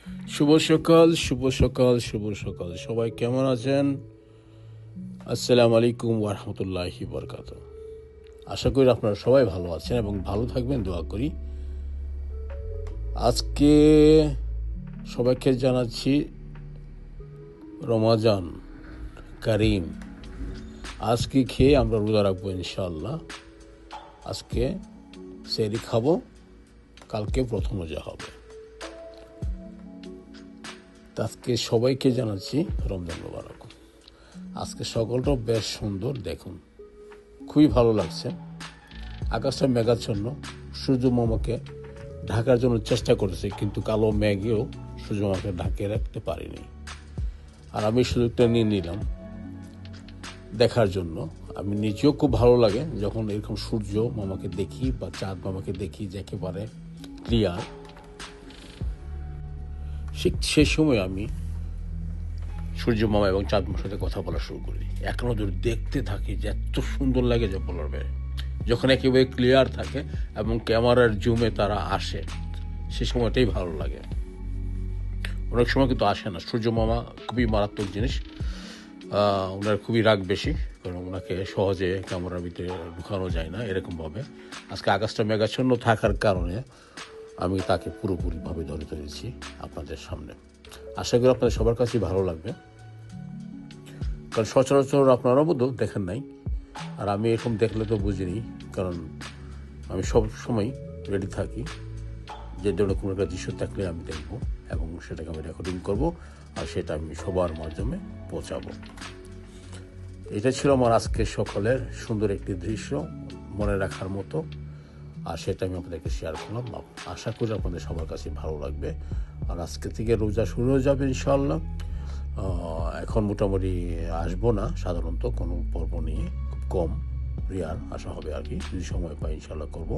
শুভ সকাল, শুভ সকাল, শুভ সকাল। সবাই কেমন আছেন? আসসালামু আলাইকুম ওয়া রাহমাতুল্লাহি ওয়া বারাকাতুহু। আশা করি আপনারা সবাই ভালো আছেন এবং ভালো থাকবেন, দোয়া করি। আজকে সবাইকে জানাচ্ছি রমাজান কারিম। আজকে খেয়ে আমরা রোজা রাখবো ইনশাআল্লাহ। আজকে সেহরি খাবো, কালকে প্রথম রোজা হবে। আজকে সবাইকে জানাচ্ছি রমজান মোবারক। আজকে সকালটা বেশ সুন্দর, দেখুন খুবই ভালো লাগছে। আকাশটা মেঘাচ্ছন্ন, সূর্য মামাকে ঢাকার জন্য চেষ্টা করেছে, কিন্তু কালো মেঘেও সূর্য মামাকে ঢাকিয়ে রাখতে পারেনি। আর আমি সুযোগটা নিয়ে নিলাম দেখার জন্য। আমি নিজেও খুব ভালো লাগে যখন এরকম সূর্য মামাকে দেখি বা চাঁদ মামাকে দেখি যে একেবারে ক্লিয়ার। সে সময় আমি সূর্য মামা এবং চাঁদ মামার সাথে কথা বলা শুরু করি। এক নজর দেখতে থাকি যে এত সুন্দর লাগে যে বলার বাইরে। যখন একেবারে ক্লিয়ার থাকে এবং ক্যামেরার জুমে তারা আসে, সে সময়টাই ভালো লাগে। অনেক সময় কিন্তু আসে না। সূর্য মামা খুবই মারাত্মক জিনিস। ওনার খুবই রাগ বেশি, কারণ ওনাকে সহজে ক্যামেরার ভিতরে ঢুকানো যায় না এরকমভাবে। আজকে আকাশটা মেঘাচ্ছন্ন থাকার কারণে আমি তাকে পুরোপুরিভাবে ধরে ধরেছি আপনাদের সামনে। আশা করি আপনাদের সবার কাছেই ভালো লাগবে, কারণ সচরাচর আপনারা বোধহয় দেখেন নাই। আর আমি এরকম দেখলে তো বুঝিনি, কারণ আমি সব সময় রেডি থাকি যে ধরনের কোনো একটা দৃশ্য থাকলে আমি দেখব এবং সেটাকে আমি রেকর্ডিং করব, আর সেটা আমি সবার মাধ্যমে পৌঁছাবো। এটা ছিল আমার আজকে সকালের সুন্দর একটি দৃশ্য, মনে রাখার মতো। আর সেটা আমি আপনাদেরকে শেয়ার করলাম। আশা করি আপনাদের সবার কাছে ভালো লাগবে। আর আজকে থেকে রোজা শুরু হয়ে যাবে ইনশাআল্লাহ। এখন মোটামুটি আসবো না সাধারণত কোনো পর্ব নিয়ে, খুব কম, রিয়ার আসা হবে আর কি। যদি সময় পাই ইনশাআল্লাহ করবো।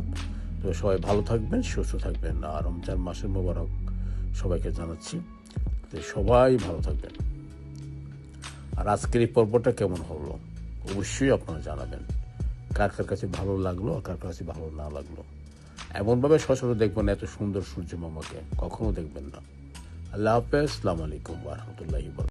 তো সবাই ভালো থাকবেন, সুস্থ থাকবেন। আর রমজান মাসের মোবারক সবাইকে জানাচ্ছি। তো সবাই ভালো থাকবেন। আর আজকের এই পর্বটা কেমন হলো অবশ্যই আপনারা জানাবেন। কার কার কাছে ভালো লাগলো আর কার কাছে ভালো না লাগলো। এমনভাবে সচরাচর দেখবেন না, এত সুন্দর সূর্য মামাকে কখনো দেখবেন না। আল্লাহ হাফেজ, আসসালামু আলাইকুম ওয়া রাহমাতুল্লাহি ওয়া বারাকাতুহু।